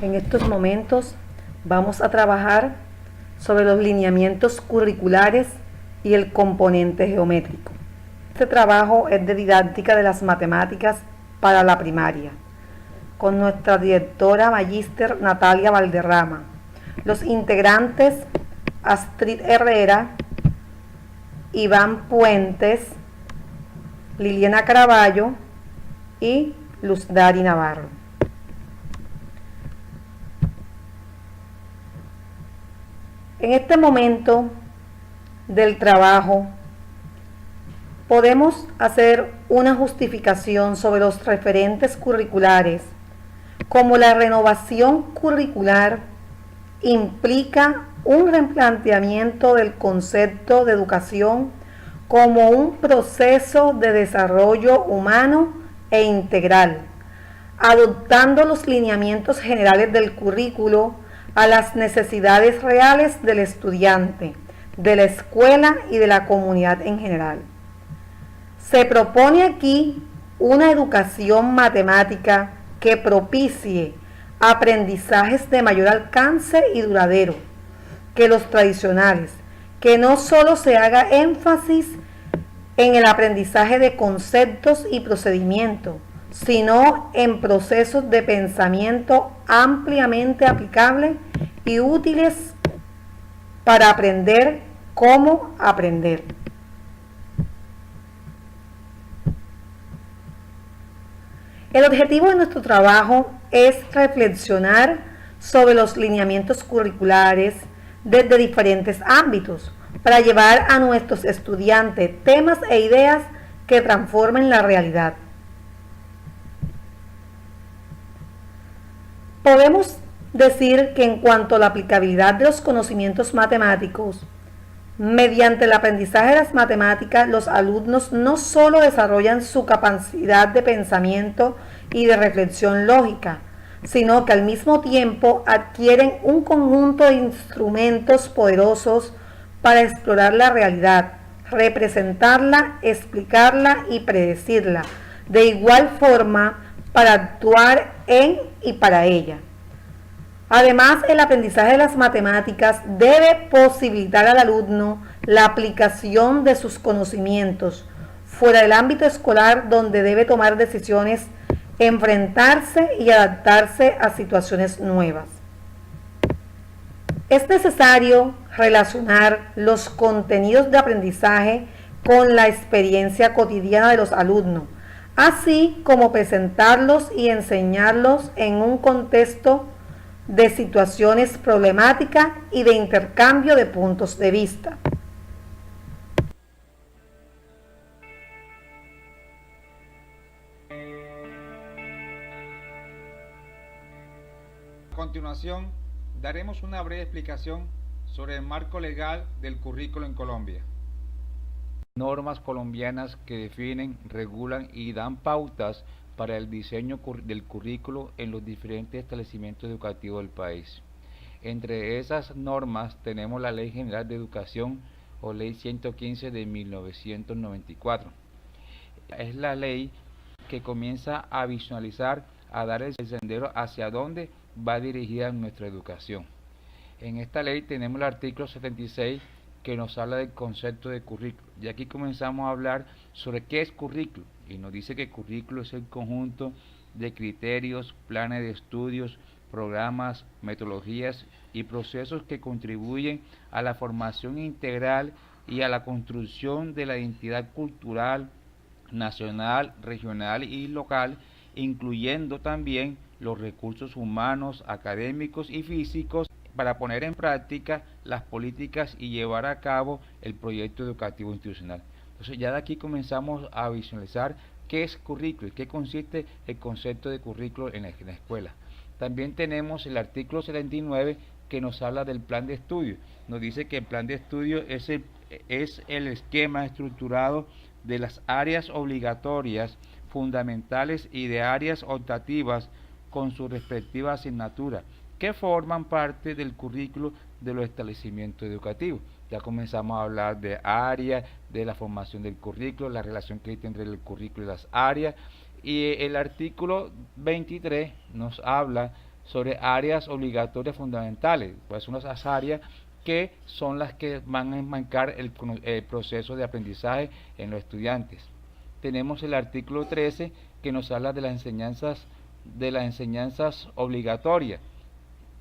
En estos momentos vamos a trabajar sobre los lineamientos curriculares y el componente geométrico. Este trabajo es de didáctica de las matemáticas para la primaria, con nuestra directora magíster Natalia Valderrama. Los integrantes Astrid Herrera, Iván Puentes, Liliana Caraballo y Luz Dari Navarro. En este momento del trabajo podemos hacer una justificación sobre los referentes curriculares, como la renovación curricular implica un replanteamiento del concepto de educación como un proceso de desarrollo humano e integral, adoptando los lineamientos generales del currículo a las necesidades reales del estudiante, de la escuela y de la comunidad en general. Se propone aquí una educación matemática que propicie aprendizajes de mayor alcance y duradero que los tradicionales, que no solo se haga énfasis en el aprendizaje de conceptos y procedimientos, sino en procesos de pensamiento ampliamente aplicables y útiles para aprender cómo aprender. El objetivo de nuestro trabajo es reflexionar sobre los lineamientos curriculares desde diferentes ámbitos para llevar a nuestros estudiantes temas e ideas que transformen la realidad. Podemos decir que en cuanto a la aplicabilidad de los conocimientos matemáticos, mediante el aprendizaje de las matemáticas, los alumnos no solo desarrollan su capacidad de pensamiento y de reflexión lógica, sino que al mismo tiempo adquieren un conjunto de instrumentos poderosos para explorar la realidad, representarla, explicarla y predecirla, de igual forma para actuar en y para ella. Además, el aprendizaje de las matemáticas debe posibilitar al alumno la aplicación de sus conocimientos fuera del ámbito escolar, donde debe tomar decisiones, enfrentarse y adaptarse a situaciones nuevas. Es necesario relacionar los contenidos de aprendizaje con la experiencia cotidiana de los alumnos, así como presentarlos y enseñarlos en un contexto de situaciones problemáticas y de intercambio de puntos de vista. A continuación, daremos una breve explicación sobre el marco legal del currículo en Colombia. Normas colombianas que definen, regulan y dan pautas para el diseño del currículo en los diferentes establecimientos educativos del país. Entre esas normas tenemos la Ley General de Educación o Ley 115 de 1994. Es la ley que comienza a visualizar, a dar el sendero hacia dónde va dirigida nuestra educación. En esta ley tenemos el artículo 76 que nos habla del concepto de currículo. Y aquí comenzamos a hablar sobre qué es currículo. Y nos dice que currículo es el conjunto de criterios, planes de estudios, programas, metodologías y procesos que contribuyen a la formación integral y a la construcción de la identidad cultural, nacional, regional y local, incluyendo también los recursos humanos, académicos y físicos para poner en práctica las políticas y llevar a cabo el proyecto educativo institucional. Entonces ya de aquí comenzamos a visualizar qué es currículo y qué consiste el concepto de currículo en la escuela. También tenemos el artículo 79 que nos habla del plan de estudio. Nos dice que el plan de estudio es el esquema estructurado de las áreas obligatorias, fundamentales y de áreas optativas con su respectiva asignatura, que forman parte del currículo de los establecimientos educativos. Ya comenzamos a hablar de áreas, de la formación del currículo, la relación que hay entre el currículo y las áreas, y el artículo 23 nos habla sobre áreas obligatorias fundamentales, pues son esas áreas que son las que van a enmarcar el proceso de aprendizaje en los estudiantes. Tenemos el artículo 13 que nos habla de las enseñanzas obligatorias,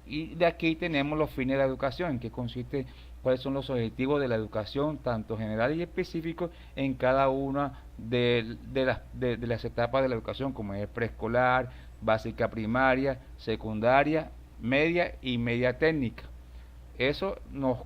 y de aquí tenemos los fines de la educación, en que consiste cuáles son los objetivos de la educación, tanto general y específicos, en cada una de las etapas de la educación, como es preescolar, básica primaria, secundaria, media y media técnica. Eso nos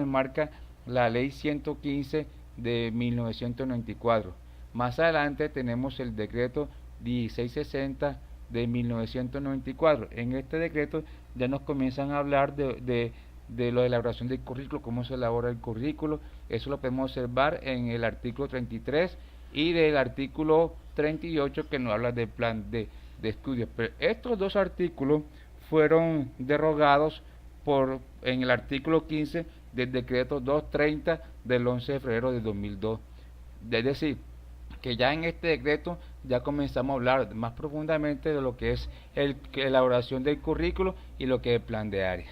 marca la ley 115 de 1994. Más adelante tenemos el decreto 1660 de 1994. En este decreto ya nos comienzan a hablar de la elaboración del currículo, cómo se elabora el currículo. Eso lo podemos observar en el artículo 33 y del artículo 38, que nos habla del plan de estudios. Pero estos dos artículos fueron derogados en el artículo 15 del decreto 230 del 11 de febrero de 2002. Es decir, que ya en este decreto ya comenzamos a hablar más profundamente de lo que es la elaboración del currículo y lo que es el plan de área.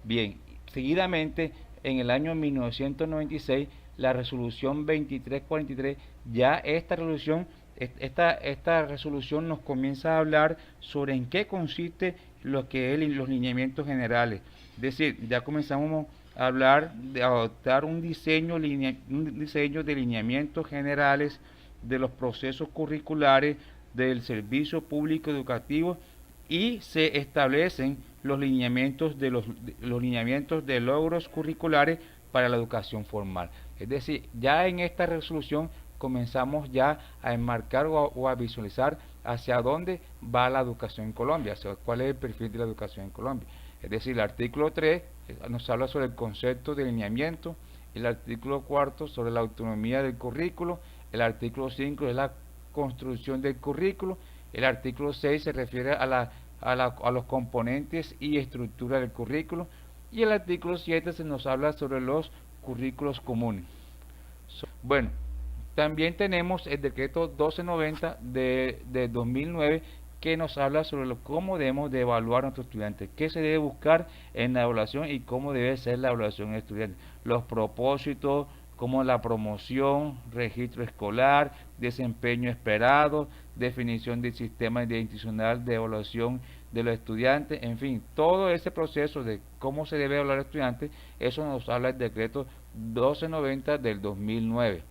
Bien, seguidamente en el año 1996 la resolución 2343, ya esta resolución nos comienza a hablar sobre en qué consiste lo que es los lineamientos generales. Es decir, ya comenzamos a hablar de adoptar un diseño de lineamientos generales de los procesos curriculares del servicio público educativo, y se establecen los lineamientos de logros curriculares para la educación formal. Es decir, ya en esta resolución comenzamos ya a enmarcar o a visualizar hacia dónde va la educación en Colombia, hacia cuál es el perfil de la educación en Colombia. Es decir, el artículo 3 nos habla sobre el concepto de lineamiento, el artículo 4 sobre la autonomía del currículo, el artículo 5 es la construcción del currículo, el artículo 6 se refiere a los componentes y estructura del currículo, y el artículo 7 se nos habla sobre los currículos comunes. Bueno, también tenemos el decreto 1290 de 2009, que nos habla sobre cómo debemos de evaluar a nuestros estudiantes, qué se debe buscar en la evaluación y cómo debe ser la evaluación en estudiantes, los propósitos, como la promoción, registro escolar, desempeño esperado, definición del sistema institucional de evaluación de los estudiantes, en fin, todo ese proceso de cómo se debe evaluar a los estudiantes, eso nos habla el decreto 1290 del 2009.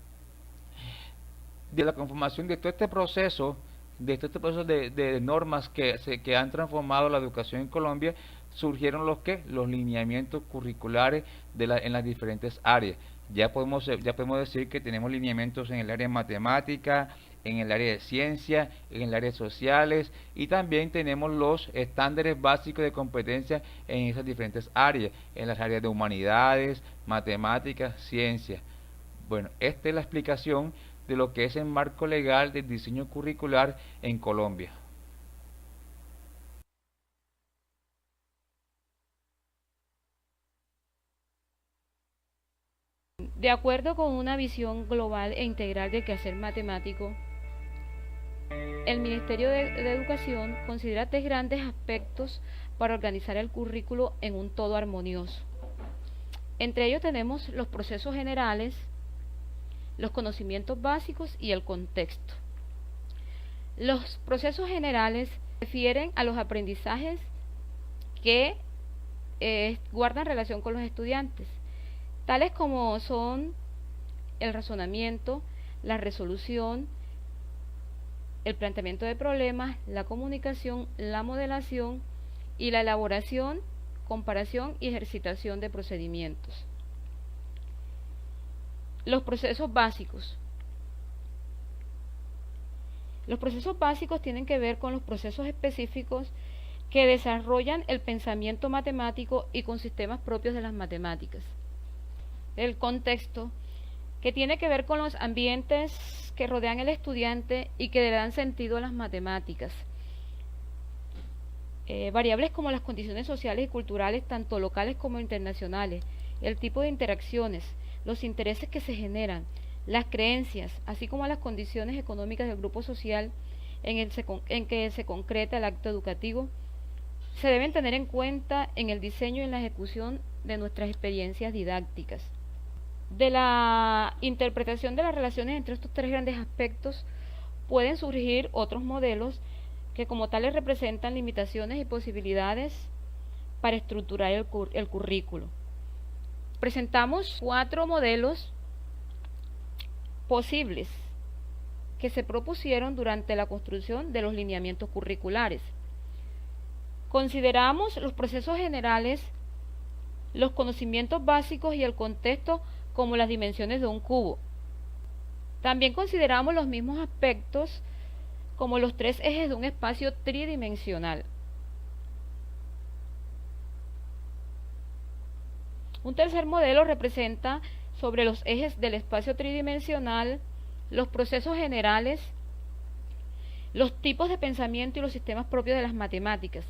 De la conformación de todo este proceso, de normas que han transformado la educación en Colombia, surgieron los lineamientos curriculares en las diferentes áreas. Ya podemos decir que tenemos lineamientos en el área de matemática, en el área de ciencia, en el área de sociales, y también tenemos los estándares básicos de competencia en esas diferentes áreas, en las áreas de humanidades, matemáticas, ciencia. Bueno, esta es la explicación de lo que es el marco legal del diseño curricular en Colombia. De acuerdo con una visión global e integral del quehacer matemático, el Ministerio de Educación considera 3 grandes aspectos para organizar el currículo en un todo armonioso. Entre ellos tenemos los procesos generales, los conocimientos básicos y el contexto. Los procesos generales se refieren a los aprendizajes que guardan relación con los estudiantes, tales como son el razonamiento, la resolución, el planteamiento de problemas, la comunicación, la modelación y la elaboración, comparación y ejercitación de procedimientos. Los procesos básicos. Los procesos básicos tienen que ver con los procesos específicos que desarrollan el pensamiento matemático y con sistemas propios de las matemáticas. El contexto, que tiene que ver con los ambientes que rodean al estudiante y que le dan sentido a las matemáticas. Variables como las condiciones sociales y culturales, tanto locales como internacionales, el tipo de interacciones, los intereses que se generan, las creencias, así como las condiciones económicas del grupo social en que se concreta el acto educativo, se deben tener en cuenta en el diseño y en la ejecución de nuestras experiencias didácticas. De la interpretación de las relaciones entre estos tres grandes aspectos pueden surgir otros modelos que como tales representan limitaciones y posibilidades para estructurar el currículo. Presentamos 4 modelos posibles que se propusieron durante la construcción de los lineamientos curriculares. Consideramos los procesos generales, los conocimientos básicos y el contexto como las dimensiones de un cubo. También consideramos los mismos aspectos como los 3 ejes de un espacio tridimensional. Un tercer modelo representa sobre los ejes del espacio tridimensional los procesos generales, los tipos de pensamiento y los sistemas propios de las matemáticas.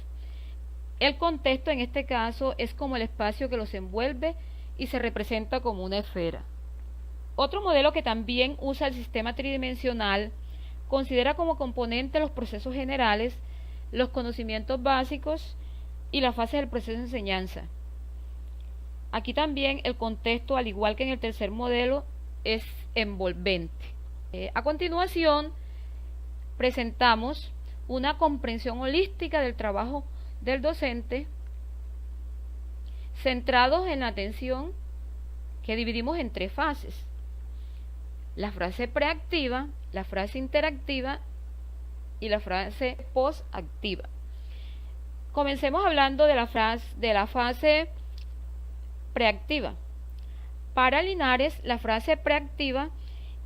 El contexto en este caso es como el espacio que los envuelve y se representa como una esfera. Otro modelo que también usa el sistema tridimensional considera como componente los procesos generales, los conocimientos básicos y la fase del proceso de enseñanza. Aquí también el contexto, al igual que en el tercer modelo, es envolvente. A continuación, presentamos una comprensión holística del trabajo del docente, centrados en la atención, que dividimos en 3 fases: la fase preactiva, la fase interactiva y la fase posactiva. Comencemos hablando de la fase preactiva. Para Linares, la fase preactiva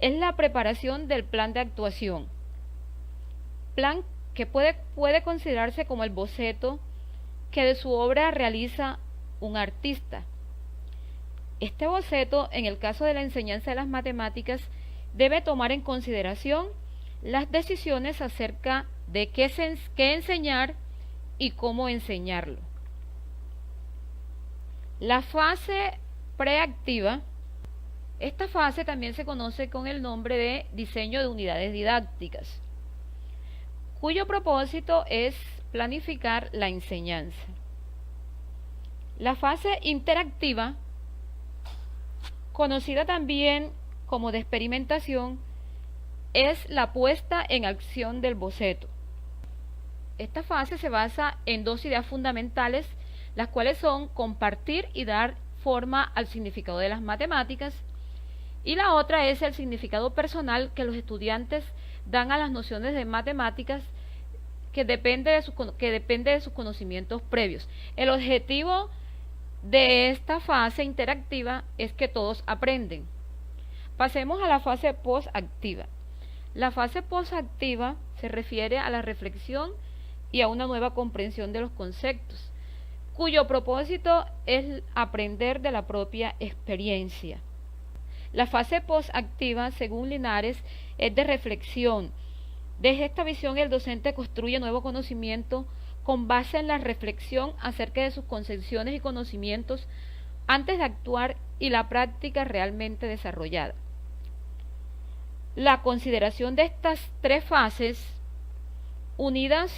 es la preparación del plan de actuación, plan que puede considerarse como el boceto que de su obra realiza un artista. Este boceto, en el caso de la enseñanza de las matemáticas, debe tomar en consideración las decisiones acerca de qué enseñar y cómo enseñarlo. La fase preactiva, esta fase también se conoce con el nombre de diseño de unidades didácticas, cuyo propósito es planificar la enseñanza. La fase interactiva, conocida también como de experimentación, es la puesta en acción del boceto. Esta fase se basa en 2 ideas fundamentales, las cuales son compartir y dar forma al significado de las matemáticas, y la otra es el significado personal que los estudiantes dan a las nociones de matemáticas, que depende de sus conocimientos previos. El objetivo de esta fase interactiva es que todos aprenden. Pasemos a la fase posactiva. La fase posactiva se refiere a la reflexión y a una nueva comprensión de los conceptos, cuyo propósito es aprender de la propia experiencia. La fase posactiva, según Linares, es de reflexión. Desde esta visión, el docente construye nuevo conocimiento con base en la reflexión acerca de sus concepciones y conocimientos antes de actuar y la práctica realmente desarrollada. La consideración de estas 3 fases, unidas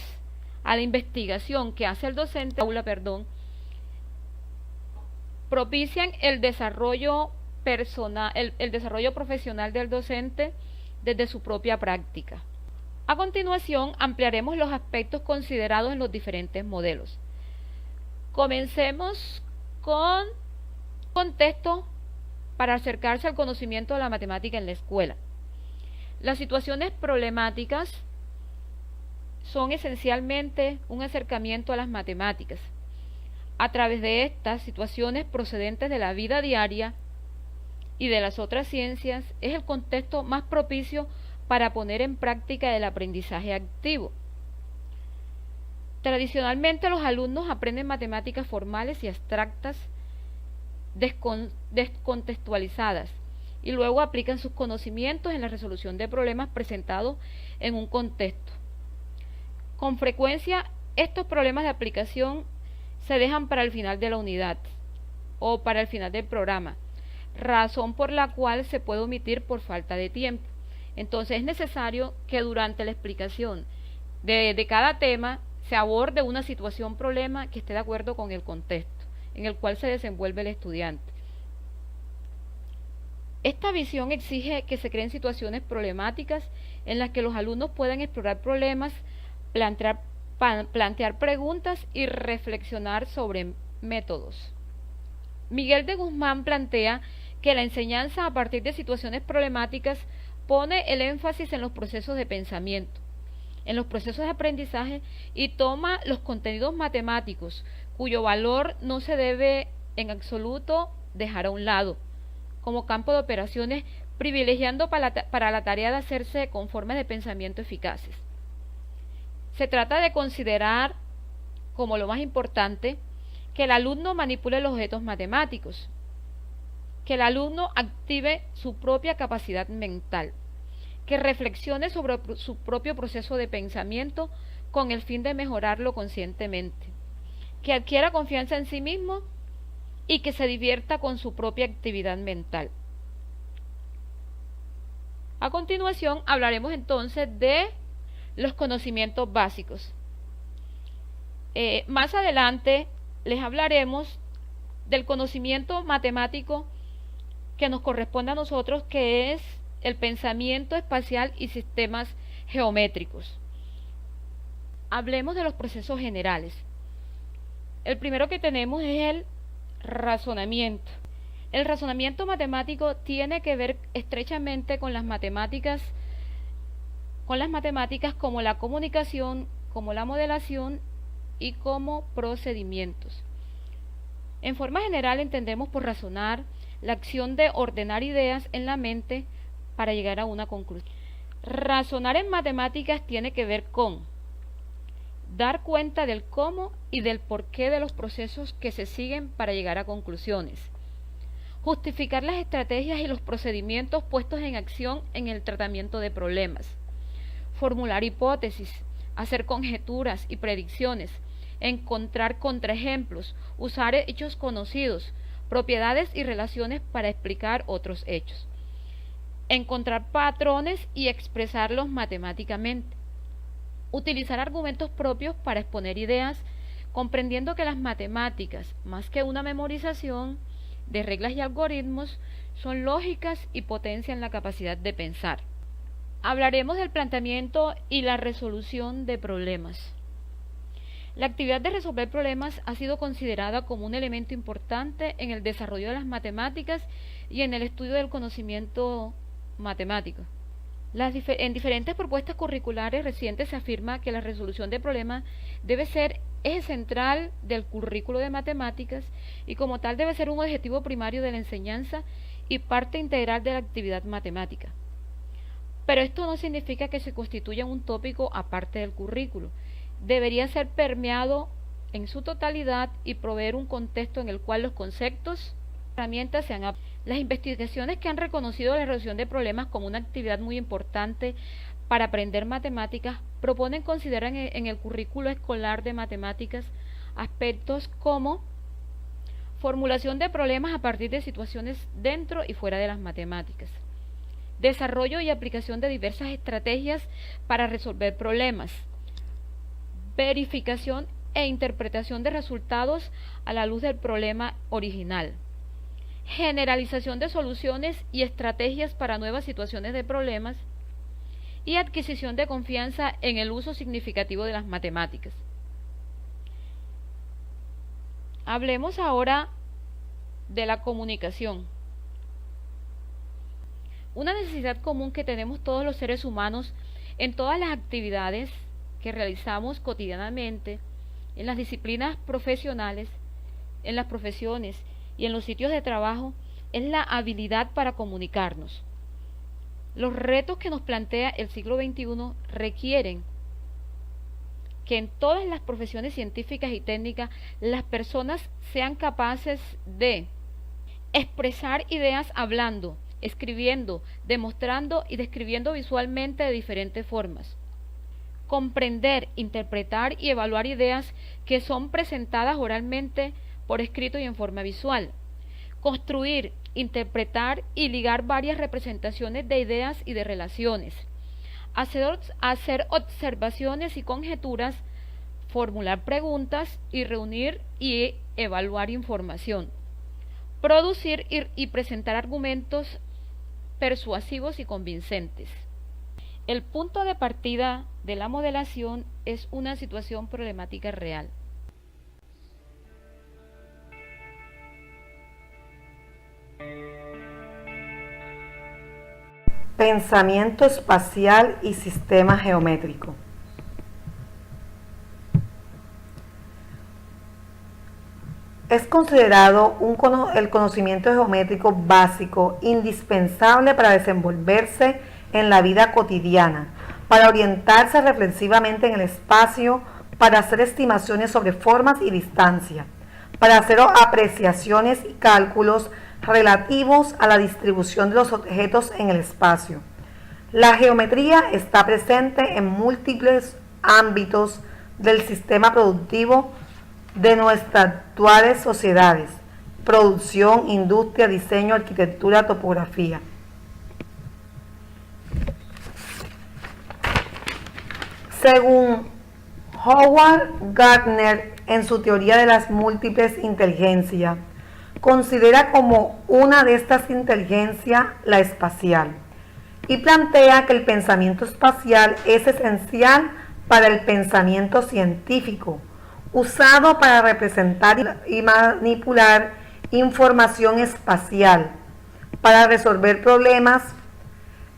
a la investigación que hace el docente propician el desarrollo personal, el desarrollo profesional del docente desde su propia práctica. A continuación, ampliaremos los aspectos considerados en los diferentes modelos. Comencemos con contexto para acercarse al conocimiento de la matemática en la escuela. Las situaciones problemáticas son esencialmente un acercamiento a las matemáticas. A través de estas situaciones procedentes de la vida diaria y de las otras ciencias, es el contexto más propicio para poner en práctica el aprendizaje activo. Tradicionalmente los alumnos aprenden matemáticas formales y abstractas descontextualizadas y luego aplican sus conocimientos en la resolución de problemas presentados en un contexto. Con frecuencia, estos problemas de aplicación se dejan para el final de la unidad o para el final del programa, razón por la cual se puede omitir por falta de tiempo. Entonces es necesario que durante la explicación de cada tema se aborde una situación problema que esté de acuerdo con el contexto en el cual se desenvuelve el estudiante. Esta visión exige que se creen situaciones problemáticas en las que los alumnos puedan explorar problemas, plantear preguntas y reflexionar sobre métodos. Miguel de Guzmán plantea que la enseñanza a partir de situaciones problemáticas pone el énfasis en los procesos de pensamiento, en los procesos de aprendizaje y toma los contenidos matemáticos, cuyo valor no se debe en absoluto dejar a un lado, como campo de operaciones, privilegiando para la tarea de hacerse con formas de pensamiento eficaces. Se trata de considerar como lo más importante que el alumno manipule los objetos matemáticos, que el alumno active su propia capacidad mental, que reflexione sobre su propio proceso de pensamiento con el fin de mejorarlo conscientemente, que adquiera confianza en sí mismo y que se divierta con su propia actividad mental. A continuación hablaremos entonces de los conocimientos básicos. Más adelante les hablaremos del conocimiento matemático que nos corresponde a nosotros, que es el pensamiento espacial y sistemas geométricos. Hablemos de los procesos generales. El primero que tenemos es el razonamiento. El razonamiento matemático tiene que ver estrechamente con las matemáticas como la comunicación, como la modelación y como procedimientos. En forma general entendemos por razonar la acción de ordenar ideas en la mente para llegar a una conclusión. Razonar en matemáticas tiene que ver con dar cuenta del cómo y del porqué de los procesos que se siguen para llegar a conclusiones. Justificar las estrategias y los procedimientos puestos en acción en el tratamiento de problemas. Formular hipótesis, hacer conjeturas y predicciones, encontrar contraejemplos, usar hechos conocidos, propiedades y relaciones para explicar otros hechos. Encontrar patrones y expresarlos matemáticamente. Utilizar argumentos propios para exponer ideas, comprendiendo que las matemáticas, más que una memorización de reglas y algoritmos, son lógicas y potencian la capacidad de pensar. Hablaremos del planteamiento y la resolución de problemas. La actividad de resolver problemas ha sido considerada como un elemento importante en el desarrollo de las matemáticas y en el estudio del conocimiento matemático. En diferentes propuestas curriculares recientes se afirma que la resolución de problemas debe ser eje central del currículo de matemáticas y como tal debe ser un objetivo primario de la enseñanza y parte integral de la actividad matemática. Pero esto no significa que se constituya un tópico aparte del currículo. Debería ser permeado en su totalidad y proveer un contexto en el cual los conceptos y herramientas sean aplicados. Las investigaciones que han reconocido la resolución de problemas como una actividad muy importante para aprender matemáticas proponen considerar en el currículo escolar de matemáticas aspectos como formulación de problemas a partir de situaciones dentro y fuera de las matemáticas, desarrollo y aplicación de diversas estrategias para resolver problemas, verificación e interpretación de resultados a la luz del problema original, generalización de soluciones y estrategias para nuevas situaciones de problemas y adquisición de confianza en el uso significativo de las matemáticas. Hablemos ahora de la comunicación. Una necesidad común que tenemos todos los seres humanos en todas las actividades que realizamos cotidianamente, en las disciplinas profesionales, en las profesiones y en los sitios de trabajo, es la habilidad para comunicarnos. Los retos que nos plantea el siglo XXI requieren que en todas las profesiones científicas y técnicas las personas sean capaces de expresar ideas hablando, escribiendo, demostrando y describiendo visualmente de diferentes formas. Comprender, interpretar y evaluar ideas que son presentadas oralmente, por escrito y en forma visual. Construir, interpretar y ligar varias representaciones de ideas y de relaciones. Hacer observaciones y conjeturas formular preguntas y reunir y evaluar información, producir y presentar argumentos persuasivos y convincentes. El punto de partida de la modelación es una situación problemática real. Pensamiento espacial y sistema geométrico. Es considerado el conocimiento geométrico básico, indispensable para desenvolverse en la vida cotidiana, para orientarse reflexivamente en el espacio, para hacer estimaciones sobre formas y distancia, para hacer apreciaciones y cálculos relativos a la distribución de los objetos en el espacio. La geometría está presente en múltiples ámbitos del sistema productivo de nuestras actuales sociedades: producción, industria, diseño, arquitectura, topografía. Según Howard Gardner, en su teoría de las múltiples inteligencias, considera como una de estas inteligencias la espacial y plantea que el pensamiento espacial es esencial para el pensamiento científico, usado para representar y manipular información espacial, para resolver problemas.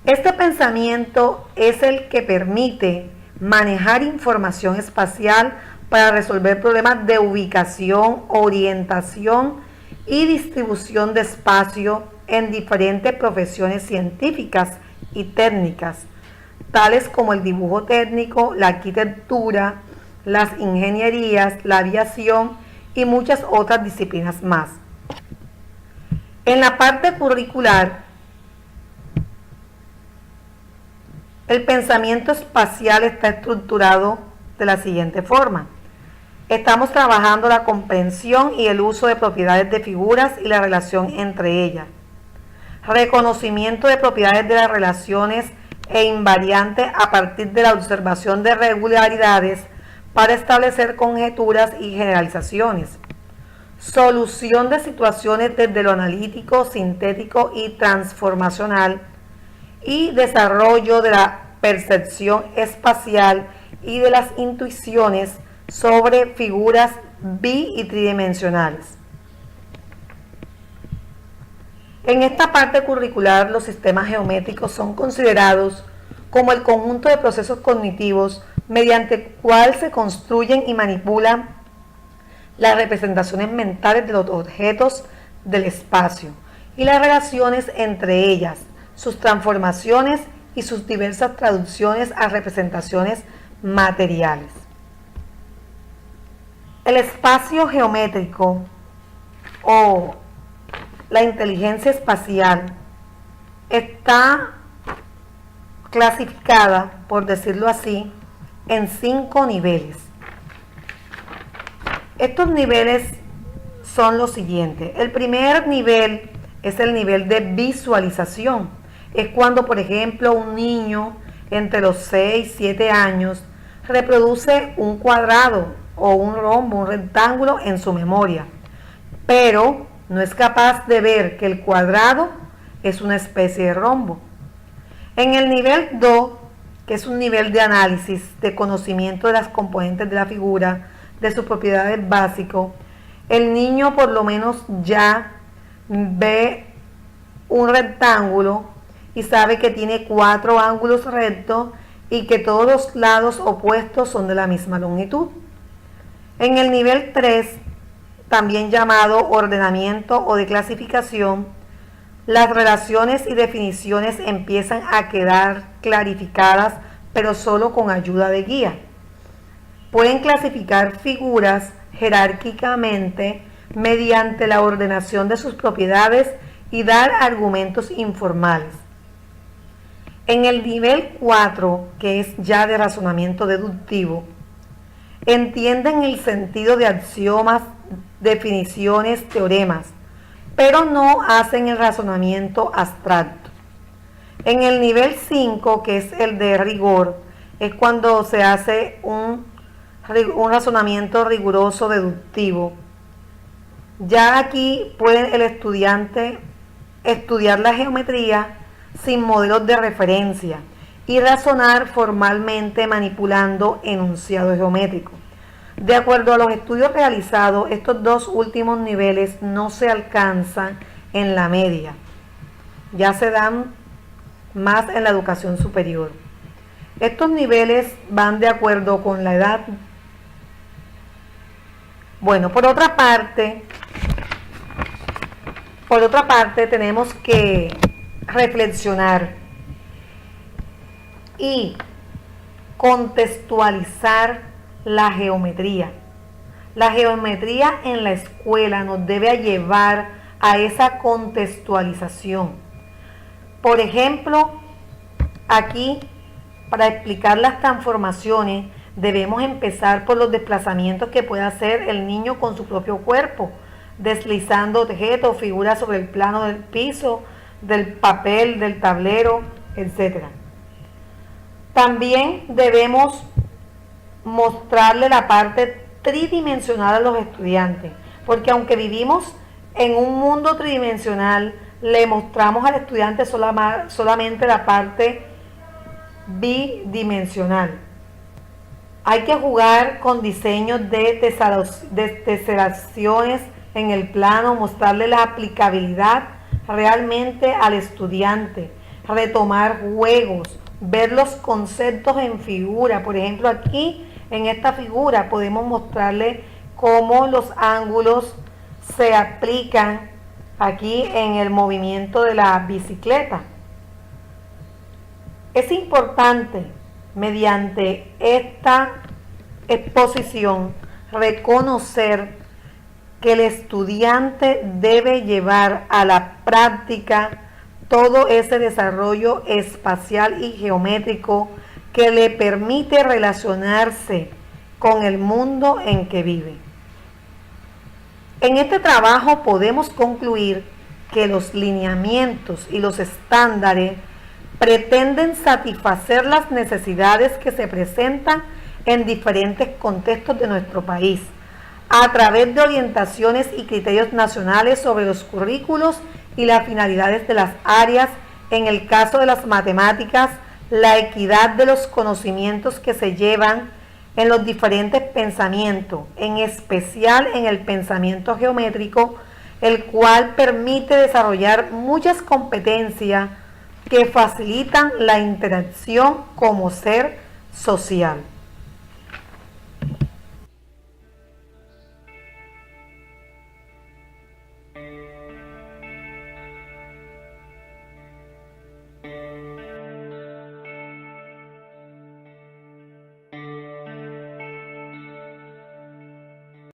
Este pensamiento es el que permite manejar información espacial para resolver problemas de ubicación, orientación y distribución de espacio en diferentes profesiones científicas y técnicas, tales como el dibujo técnico, la arquitectura, las ingenierías, la aviación y muchas otras disciplinas más. En la parte curricular, el pensamiento espacial está estructurado de la siguiente forma. Estamos trabajando la comprensión y el uso de propiedades de figuras y la relación entre ellas. Reconocimiento de propiedades de las relaciones e invariantes a partir de la observación de regularidades para establecer conjeturas y generalizaciones. Solución de situaciones desde lo analítico, sintético y transformacional. Y desarrollo de la percepción espacial y de las intuiciones sobre figuras bi- y tridimensionales. En esta parte curricular, los sistemas geométricos son considerados como el conjunto de procesos cognitivos mediante el cual se construyen y manipulan las representaciones mentales de los objetos del espacio y las relaciones entre ellas, sus transformaciones y sus diversas traducciones a representaciones materiales. El espacio geométrico o la inteligencia espacial está clasificada, por decirlo así, en 5 niveles. Estos niveles son los siguientes. El primer nivel es el nivel de visualización. Es cuando, por ejemplo, un niño entre los 6 y 7 años reproduce un cuadrado o un rombo, un rectángulo en su memoria, pero no es capaz de ver que el cuadrado es una especie de rombo. En el nivel 2, que es un nivel de análisis, de conocimiento de las componentes de la figura, de sus propiedades básicas, el niño por lo menos ya ve un rectángulo y sabe que tiene 4 ángulos rectos y que todos los lados opuestos son de la misma longitud. En el nivel 3, también llamado ordenamiento o de clasificación, las relaciones y definiciones empiezan a quedar clarificadas, pero solo con ayuda de guía. Pueden clasificar figuras jerárquicamente mediante la ordenación de sus propiedades y dar argumentos informales. En el nivel 4, que es ya de razonamiento deductivo, entienden el sentido de axiomas, definiciones, teoremas, pero no hacen el razonamiento abstracto. En el nivel 5, que es el de rigor, es cuando se hace un un razonamiento riguroso deductivo. Ya aquí puede el estudiante estudiar la geometría sin modelos de referencia y razonar formalmente manipulando enunciados geométricos. De acuerdo a los estudios realizados, estos dos últimos niveles no se alcanzan en la media, ya se dan más en la educación superior. Estos niveles van de acuerdo con la edad. Bueno, por otra parte tenemos que reflexionar y contextualizar la geometría. La geometría en la escuela nos debe llevar a esa contextualización. Por ejemplo, aquí, para explicar las transformaciones, debemos empezar por los desplazamientos que puede hacer el niño con su propio cuerpo, deslizando objetos o figuras sobre el plano del piso, del papel, del tablero, etc. También debemos mostrarle la parte tridimensional a los estudiantes, porque aunque vivimos en un mundo tridimensional, le mostramos al estudiante solamente la parte bidimensional. Hay que jugar con diseños de teselaciones en el plano, mostrarle la aplicabilidad realmente al estudiante, retomar juegos, ver los conceptos en figura. Por ejemplo, aquí en esta figura podemos mostrarle cómo los ángulos se aplican aquí en el movimiento de la bicicleta. Es importante, mediante esta exposición, reconocer que el estudiante debe llevar a la práctica todo ese desarrollo espacial y geométrico que le permite relacionarse con el mundo en que vive. En este trabajo podemos concluir que los lineamientos y los estándares pretenden satisfacer las necesidades que se presentan en diferentes contextos de nuestro país, a través de orientaciones y criterios nacionales sobre los currículos y las finalidades de las áreas. En el caso de las matemáticas, la equidad de los conocimientos que se llevan en los diferentes pensamientos, en especial en el pensamiento geométrico, el cual permite desarrollar muchas competencias que facilitan la interacción como ser social.